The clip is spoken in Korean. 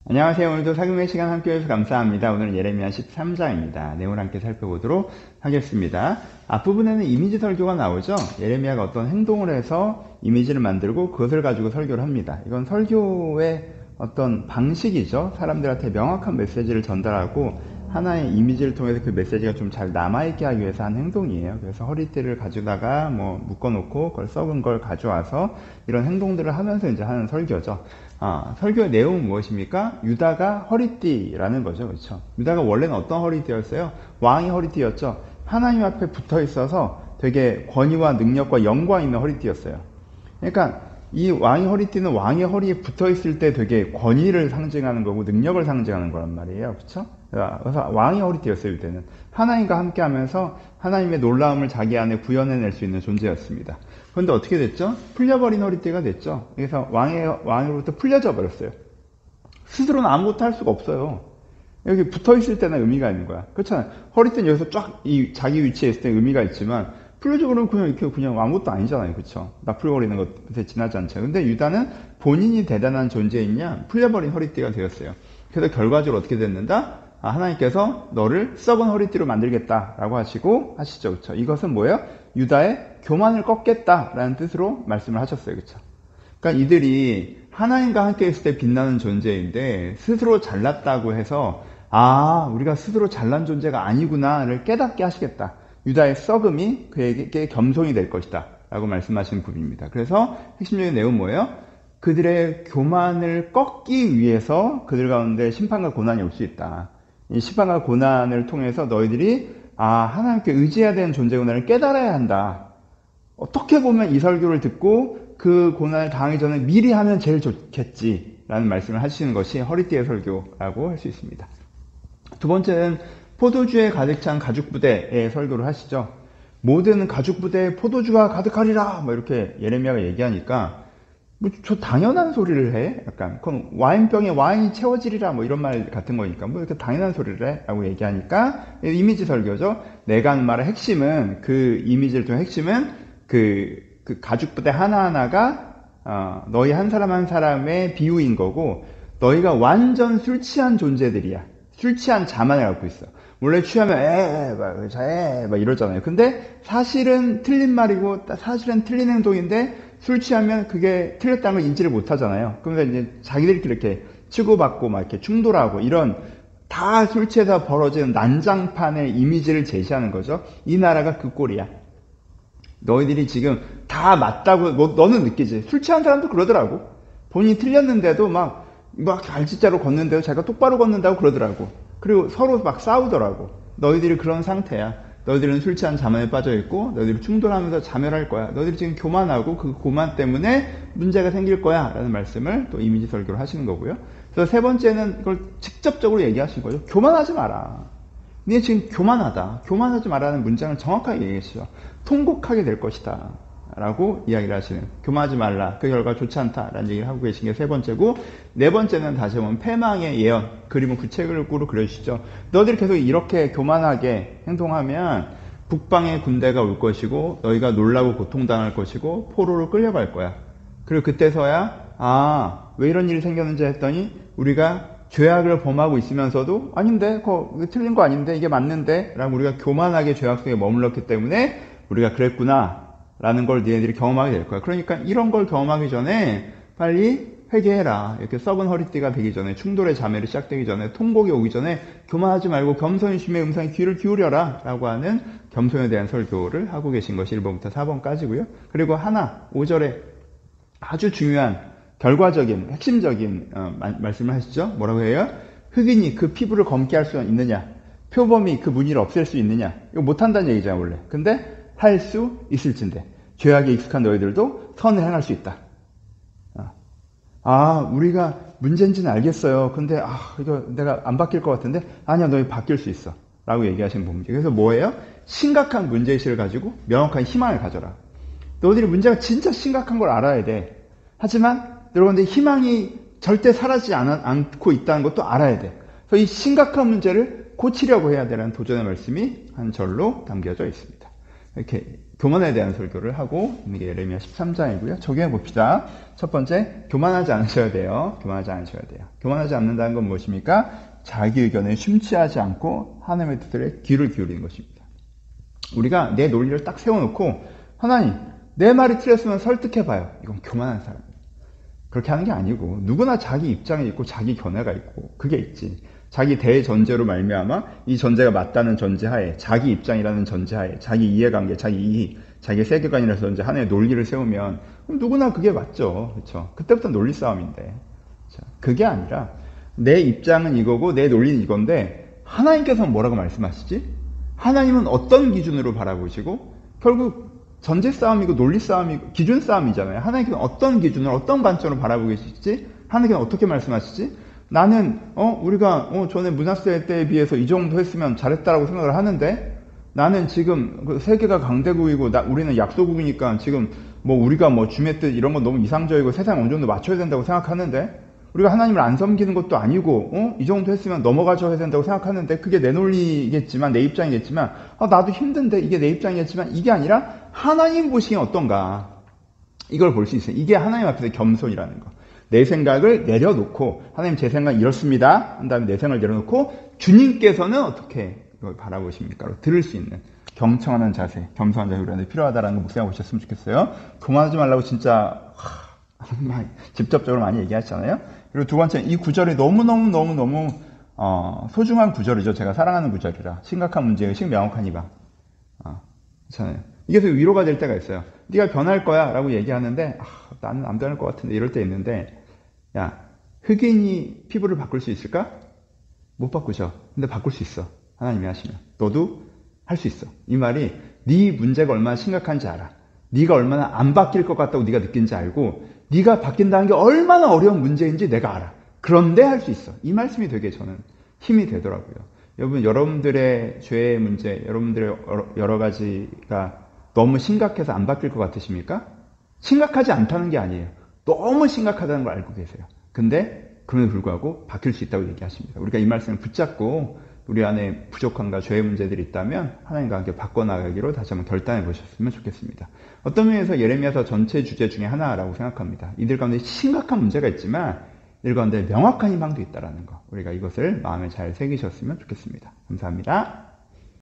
안녕하세요. 오늘도 사금의 시간 함께 해주셔서 감사합니다. 오늘은 예레미야 13장입니다. 내용을 함께 살펴보도록 하겠습니다. 앞부분에는 이미지 설교가 나오죠. 예레미야가 어떤 행동을 해서 이미지를 만들고 그것을 가지고 설교를 합니다. 이건 설교의 어떤 방식이죠. 사람들한테 명확한 메시지를 전달하고 하나의 이미지를 통해서 그 메시지가 좀 잘 남아있게 하기 위해서 한 행동이에요. 그래서 허리띠를 가져다가 묶어놓고 그걸 썩은 걸 가져와서 이런 행동들을 하면서 이제 하는 설교죠. 설교의 내용은 무엇입니까? 유다가 허리띠라는 거죠. 그렇죠? 유다가 원래는 어떤 허리띠였어요? 왕의 허리띠였죠. 하나님 앞에 붙어 있어서 되게 권위와 능력과 영광 있는 허리띠였어요. 그러니까 이 왕의 허리띠는 왕의 허리에 붙어 있을 때 되게 권위를 상징하는 거고 능력을 상징하는 거란 말이에요. 그렇죠? 그래서 왕의 허리띠였어요. 유대는 하나님과 함께 하면서 하나님의 놀라움을 자기 안에 구현해낼 수 있는 존재였습니다. 그런데 어떻게 됐죠? 풀려버린 허리띠가 됐죠. 그래서 왕으로부터 풀려져 버렸어요. 스스로는 아무것도 할 수가 없어요. 여기 붙어 있을 때는 의미가 있는 거야. 그렇잖아요. 허리띠는 여기서 쫙 자기 위치에 있을 때 의미가 있지만 풀려져 버리면 그냥 아무것도 아니잖아요. 그렇죠? 나 풀려버리는 것에 지나지 않죠. 근데 유다는 본인이 대단한 존재이냐 풀려버린 허리띠가 되었어요. 그래서 결과적으로 어떻게 됐는가? 하나님께서 너를 썩은 허리띠로 만들겠다라고 하시죠. 그렇죠? 이것은 뭐예요? 유다의 교만을 꺾겠다라는 뜻으로 말씀을 하셨어요. 그렇죠? 그러니까 이들이 하나님과 함께 있을 때 빛나는 존재인데 스스로 잘났다고 해서 우리가 스스로 잘난 존재가 아니구나를 깨닫게 하시겠다. 유다의 썩음이 그에게 겸손이 될 것이다 라고 말씀하시는 부분입니다. 그래서 핵심적인 내용은 뭐예요? 그들의 교만을 꺾기 위해서 그들 가운데 심판과 고난이 올 수 있다. 이 심판과 고난을 통해서 너희들이 하나님께 의지해야 되는 존재구나를 깨달아야 한다. 어떻게 보면 이 설교를 듣고 그 고난을 당하기 전에 미리 하면 제일 좋겠지라는 말씀을 하시는 것이 허리띠의 설교라고 할 수 있습니다. 두 번째는 포도주에 가득 찬 가죽부대의 설교를 하시죠. 모든 가죽부대에 포도주가 가득하리라 이렇게 예레미야가 얘기하니까 저 당연한 소리를 해? 약간 그건 와인병에 와인이 채워지리라 이런 말 같은 거니까 이렇게 당연한 소리를 해? 라고 얘기하니까 이미지 설교죠. 내가 하는 말의 핵심은 그 이미지를 통해 핵심은 그 가죽부대 하나하나가 너희 한 사람 한 사람의 비유인 거고 너희가 완전 술 취한 존재들이야. 술 취한 자만을 갖고 있어. 원래 취하면 막 이러잖아요. 근데 사실은 틀린 말이고 사실은 틀린 행동인데 술 취하면 그게 틀렸다는 걸 인지를 못 하잖아요. 그러면서 이제 자기들끼리 이렇게 치고받고 막 이렇게 충돌하고 이런 다 술 취해서 벌어지는 난장판의 이미지를 제시하는 거죠. 이 나라가 그 꼴이야. 너희들이 지금 다 맞다고 너는 느끼지. 술 취한 사람도 그러더라고. 본인이 틀렸는데도 막 갈짓자로 걷는데도 자기가 똑바로 걷는다고 그러더라고. 그리고 서로 막 싸우더라고. 너희들이 그런 상태야. 너희들은 술 취한 자만에 빠져있고 너희들이 충돌하면서 자멸할 거야. 너희들이 지금 교만하고 그 교만 때문에 문제가 생길 거야 라는 말씀을 또 이미지 설교를 하시는 거고요. 그래서 세 번째는 이걸 직접적으로 얘기하신 거죠. 교만하지 마라. 네 지금 교만하다. 교만하지 마라는 문장을 정확하게 얘기하시죠. 통곡하게 될 것이다 라고 이야기를 하시는, 교만하지 말라, 그 결과 좋지 않다 라는 얘기를 하고 계신 게 세 번째고, 네 번째는 다시 보면 패망의 예언, 그림은 구체적으로 그려주시죠. 너희들이 계속 이렇게 교만하게 행동하면 북방의 군대가 올 것이고 너희가 놀라고 고통당할 것이고 포로로 끌려갈 거야. 그리고 그때서야 왜 이런 일이 생겼는지 했더니 우리가 죄악을 범하고 있으면서도 아닌데 그거 틀린 거 아닌데 이게 맞는데 라고 우리가 교만하게 죄악 속에 머물렀기 때문에 우리가 그랬구나 라는 걸 너희들이 경험하게 될 거야. 그러니까 이런 걸 경험하기 전에 빨리 회개해라. 이렇게 썩은 허리띠가 되기 전에, 충돌의 자매를 시작되기 전에, 통곡이 오기 전에 교만하지 말고 겸손히 주님의 음성에 귀를 기울여라 라고 하는 겸손에 대한 설교를 하고 계신 것이 1번부터 4번까지고요. 그리고 5절에 아주 중요한 결과적인 핵심적인 말씀을 하시죠. 뭐라고 해요? 흑인이 그 피부를 검게 할 수 있느냐, 표범이 그 무늬를 없앨 수 있느냐. 이거 못한다는 얘기잖아요 원래. 근데 할 수 있을진데 죄악에 익숙한 너희들도 선을 행할 수 있다. 우리가 문제인지는 알겠어요. 근데 이거 내가 안 바뀔 것 같은데 아니야, 너희 바뀔 수 있어 라고 얘기하시는 부분이죠. 그래서 뭐예요? 심각한 문제의식을 가지고 명확한 희망을 가져라. 너희들이 문제가 진짜 심각한 걸 알아야 돼. 하지만 여러분들 희망이 절대 사라지지 않고 있다는 것도 알아야 돼. 그래서 이 심각한 문제를 고치려고 해야 되는 도전의 말씀이 한 절로 담겨져 있습니다. 이렇게 교만에 대한 설교를 하고 있는 게 예레미야 13장이고요. 적용해 봅시다. 첫 번째, 교만하지 않으셔야 돼요. 교만하지 않으셔야 돼요. 교만하지 않는다는 건 무엇입니까? 자기 의견에 심취하지 않고 하나님의 뜻에 귀를 기울이는 것입니다. 우리가 내 논리를 딱 세워놓고 하나님, 내 말이 틀렸으면 설득해봐요. 이건 교만한 사람이에요. 그렇게 하는 게 아니고 누구나 자기 입장이 있고 자기 견해가 있고 그게 있지. 자기 대전제로 말미암아 이 전제가 맞다는 전제하에 자기 입장이라는 전제하에 자기 이해관계, 자기 이익, 자기 세계관이라는 전제 하나의 논리를 세우면 그럼 누구나 그게 맞죠. 그렇죠? 그때부터 논리 싸움인데. 그게 아니라 내 입장은 이거고 내 논리는 이건데 하나님께서는 뭐라고 말씀하시지? 하나님은 어떤 기준으로 바라보시고 결국 전제 싸움이고 논리 싸움이고 기준 싸움이잖아요. 하나님께서는 어떤 기준으로 어떤 관점으로 바라보고 계시지? 하나님께서는 어떻게 말씀하시지? 나는 우리가 전에 문화세 때에 비해서 이 정도 했으면 잘했다라고 생각을 하는데 나는 지금 세계가 강대국이고 우리는 약소국이니까 지금 뭐 우리가 뭐 주의 뜻 이런 건 너무 이상적이고 세상 어느 정도 맞춰야 된다고 생각하는데 우리가 하나님을 안 섬기는 것도 아니고 이 정도 했으면 넘어가줘야 된다고 생각하는데 그게 내 논리겠지만 내 입장이겠지만 나도 힘든데 이게 내 입장이겠지만 이게 아니라 하나님 보시기엔 어떤가 이걸 볼 수 있어요. 이게 하나님 앞에서 겸손이라는 거. 내 생각을 내려놓고 하나님 제 생각 이렇습니다 한 다음에 내 생각을 내려놓고 주님께서는 어떻게 이걸 바라보십니까? 들을 수 있는 경청하는 자세, 겸손한 자세 우리한테 필요하다는 거 묵상해 보셨으면 좋겠어요. 교만하지 말라고 진짜 직접적으로 많이 얘기하잖아요. 그리고 두 번째, 이 구절이 너무 소중한 구절이죠. 제가 사랑하는 구절이라 심각한 문제의식 명확한 이방. 그렇잖아요. 이게 위로가 될 때가 있어요. 네가 변할 거야 라고 얘기하는데 나는 안 변할 것 같은데 이럴 때 있는데 야, 흑인이 피부를 바꿀 수 있을까? 못 바꾸죠. 근데 바꿀 수 있어. 하나님이 하시면. 너도 할 수 있어. 이 말이 네 문제가 얼마나 심각한지 알아. 네가 얼마나 안 바뀔 것 같다고 네가 느낀지 알고 네가 바뀐다는 게 얼마나 어려운 문제인지 내가 알아. 그런데 할 수 있어. 이 말씀이 되게 저는 힘이 되더라고요. 여러분들의 죄의 문제, 여러분들의 여러 가지가 너무 심각해서 안 바뀔 것 같으십니까? 심각하지 않다는 게 아니에요. 너무 심각하다는 걸 알고 계세요. 근데 그럼에도 불구하고 바뀔 수 있다고 얘기하십니다. 우리가 이 말씀을 붙잡고 우리 안에 부족함과 죄의 문제들이 있다면 하나님과 함께 바꿔나가기로 다시 한번 결단해 보셨으면 좋겠습니다. 어떤 면에서 예레미야서 전체 주제 중에 하나라고 생각합니다. 이들 가운데 심각한 문제가 있지만 이들 가운데 명확한 희망도 있다는 거. 우리가 이것을 마음에 잘 새기셨으면 좋겠습니다. 감사합니다.